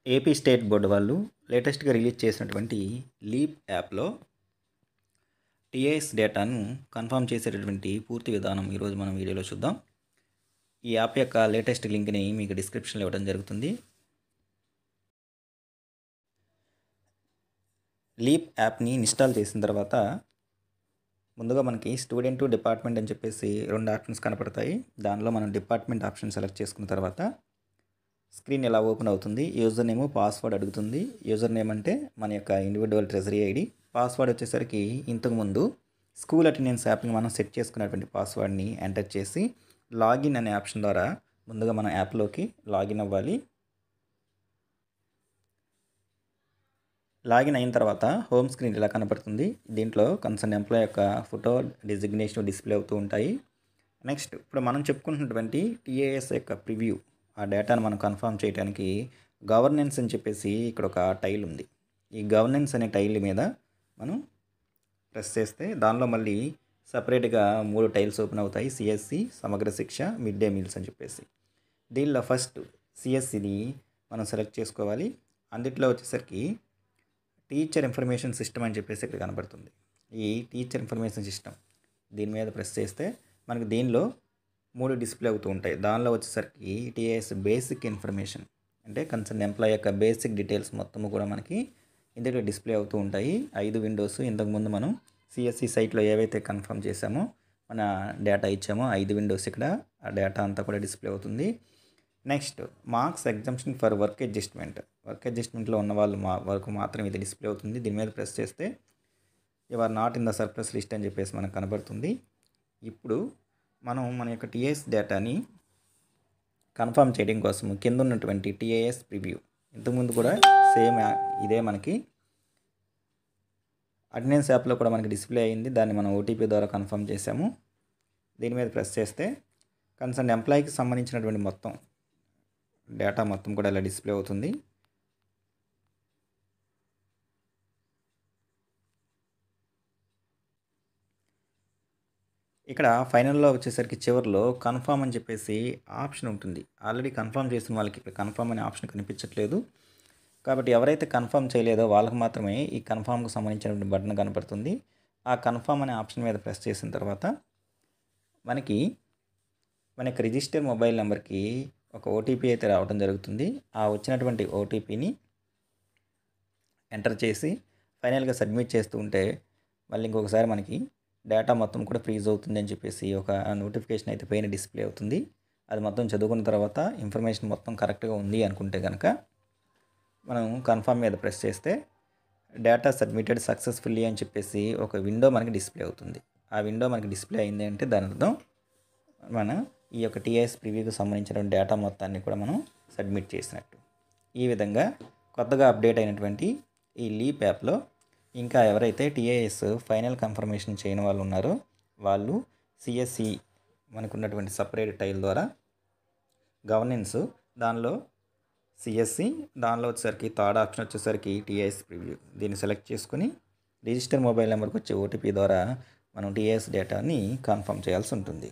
AP state board వాళ్ళు లేటెస్ట్గా release చేసినటువంటి లీప్ యాప్లో టీఐఎస్ డేటాను కన్ఫర్మ్ చేసేటటువంటి పూర్తి విధానం ఈరోజు మనం వీడియోలో చూద్దాం. ఈ యాప్ యొక్క లేటెస్ట్ లింక్ని మీకు డిస్క్రిప్షన్లో ఇవ్వడం జరుగుతుంది. లీప్ యాప్ని ఇన్స్టాల్ చేసిన తర్వాత ముందుగా మనకి స్టూడెంట్ డిపార్ట్మెంట్ అని చెప్పేసి రెండు ఆప్షన్స్ కనపడతాయి. దానిలో మనం డిపార్ట్మెంట్ ఆప్షన్ సెలెక్ట్ చేసుకున్న తర్వాత స్క్రీన్ ఎలా ఓపెన్ అవుతుంది. యూజర్ నేమ్ పాస్వర్డ్ అడుగుతుంది. యూజర్ నేమ్ అంటే మన యొక్క ఇండివిజువల్ ట్రెజరీ ఐడి. పాస్వర్డ్ వచ్చేసరికి ఇంతకుముందు స్కూల్ అటెండెన్స్ యాప్ని మనం సెట్ చేసుకున్నటువంటి పాస్వర్డ్ని ఎంటర్ చేసి లాగిన్ అనే ఆప్షన్ ద్వారా ముందుగా మనం యాప్లోకి లాగిన్ అవ్వాలి. లాగిన్ అయిన తర్వాత హోమ్ స్క్రీన్ ఇలా కనపడుతుంది. దీంట్లో కన్సర్న్ ఎంప్లాయ్ యొక్క ఫోటో, డిజిగ్నేషన్ డిస్ప్లే అవుతూ ఉంటాయి. నెక్స్ట్ ఇప్పుడు మనం చెప్పుకుంటున్నటువంటి టీఏఎస్ యొక్క ప్రివ్యూ, ఆ డేటాను మనం కన్ఫర్మ్ చేయడానికి గవర్నెన్స్ అని చెప్పేసి ఇక్కడ ఒక టైల్ ఉంది. ఈ గవర్నెన్స్ అనే టైల్ మీద మనం ప్రెస్ చేస్తే దానిలో మళ్ళీ సపరేట్గా 3 టైల్స్ ఓపెన్ అవుతాయి. సిఎస్సి, సమగ్ర శిక్ష, మిడ్ డే మీల్స్ అని చెప్పేసి. దీనిలో ఫస్ట్ సిఎస్సిని మనం సెలెక్ట్ చేసుకోవాలి. అందుట్లో వచ్చేసరికి టీచర్ ఇన్ఫర్మేషన్ సిస్టమ్ అని చెప్పేసి ఇక్కడ కనబడుతుంది. ఈ టీచర్ ఇన్ఫర్మేషన్ సిస్టమ్ దీని మీద ప్రెస్ చేస్తే మనకి దీనిలో 3 డిస్ప్లే అవుతూ ఉంటాయి. దానిలో వచ్చేసరికి టీఐఎస్ బేసిక్ ఇన్ఫర్మేషన్ అంటే కన్సర్న్ ఎంప్లాయ్ యొక్క బేసిక్ డీటెయిల్స్ మొత్తము కూడా మనకి ఇందులో డిస్ప్లే అవుతూ ఉంటాయి. 5 విండోస్. ఇంతకుముందు మనం సిఎస్సి సైట్లో ఏవైతే కన్ఫర్మ్ చేసామో, మన డేటా ఇచ్చామో 5 విండోస్ ఇక్కడ ఆ డేటా అంతా కూడా డిస్ప్లే అవుతుంది. Next marks exemption for work adjustment. Work అడ్జస్ట్మెంట్లో ఉన్న వాళ్ళు వరకు మాత్రం ఇది డిస్ప్లే అవుతుంది. దీని మీద ప్రెస్ చేస్తే you are not in the surplus list అని చెప్పేసి మనకు కనబడుతుంది. ఇప్పుడు మనం మన యొక్క టీఐఎస్ డేటాని కన్ఫర్మ్ చేయడం కోసం కింద ఉన్నటువంటి టీఐఎస్ ప్రివ్యూ, ఇంతకుముందు కూడా సేమ్ ఇదే మనకి అటెండెన్స్ యాప్లో కూడా మనకి డిస్ప్లే అయింది. దాన్ని మనం ఓటీపీ ద్వారా కన్ఫర్మ్ చేసాము. దీని మీద ప్రెస్ చేస్తే కన్సర్న్ ఎంప్లాయీకి సంబంధించినటువంటి మొత్తం డేటా మొత్తం కూడా ఇలా డిస్ప్లే అవుతుంది. ఇక్కడ ఫైనల్లో వచ్చేసరికి చివరిలో కన్ఫర్మ్ అని చెప్పేసి ఆప్షన్ ఉంటుంది. ఆల్రెడీ కన్ఫర్మ్ చేసిన వాళ్ళకి ఇక్కడ కన్ఫర్మ్ అనే ఆప్షన్ కనిపించట్లేదు. కాబట్టి ఎవరైతే కన్ఫర్మ్ చేయలేదో వాళ్ళకి మాత్రమే ఈ కన్ఫర్మ్కి సంబంధించినటువంటి బటన్ కనపడుతుంది. ఆ కన్ఫర్మ్ అనే ఆప్షన్ మీద ప్రెస్ చేసిన తర్వాత మనకి మన యొక్క రిజిస్టర్ మొబైల్ నెంబర్కి ఒక ఓటీపీ అయితే రావడం జరుగుతుంది. ఆ వచ్చినటువంటి ఓటీపీని ఎంటర్ చేసి ఫైనల్గా సబ్మిట్ చేస్తూ ఉంటే మళ్ళీ ఇంకొకసారి మనకి డేటా మొత్తం కూడా ఫ్రీజ్ అవుతుంది అని చెప్పేసి ఒక నోటిఫికేషన్ అయితే పైన డిస్ప్లే అవుతుంది. అది మొత్తం చదువుకున్న తర్వాత ఇన్ఫర్మేషన్ మొత్తం కరెక్ట్గా ఉంది అనుకుంటే కనుక మనం కన్ఫర్మ్ మీద ప్రెస్ చేస్తే డేటా సబ్మిటెడ్ సక్సెస్ఫుల్లీ అని చెప్పేసి ఒక విండో మనకి డిస్ప్లే అవుతుంది. ఆ విండో మనకి డిస్ప్లే అయింది అంటే దాని అర్థం మన ఈ యొక్క టీఐఎస్ ప్రివ్యూకి సంబంధించిన డేటా మొత్తాన్ని కూడా మనం సబ్మిట్ చేసినట్టు. ఈ విధంగా కొత్తగా అప్డేట్ అయినటువంటి ఈ లీప్ యాప్లో ఇంకా ఎవరైతే టీఐఎస్ ఫైనల్ కన్ఫర్మేషన్ చేయని వాళ్ళు ఉన్నారో వాళ్ళు సిఎస్సి మనకున్నటువంటి సపరేట్ టైల్ ద్వారా గవర్నెన్స్, దానిలో సిఎస్సి, దానిలో వచ్చేసరికి థర్డ్ ఆప్షన్ వచ్చేసరికి టీఐఎస్ ప్రివ్యూ, దీన్ని సెలెక్ట్ చేసుకుని రిజిస్టర్ మొబైల్ నెంబర్కి వచ్చే ఓటీపీ ద్వారా మనం టీఐఎస్ డేటాని కన్ఫర్మ్ చేయాల్సి ఉంటుంది.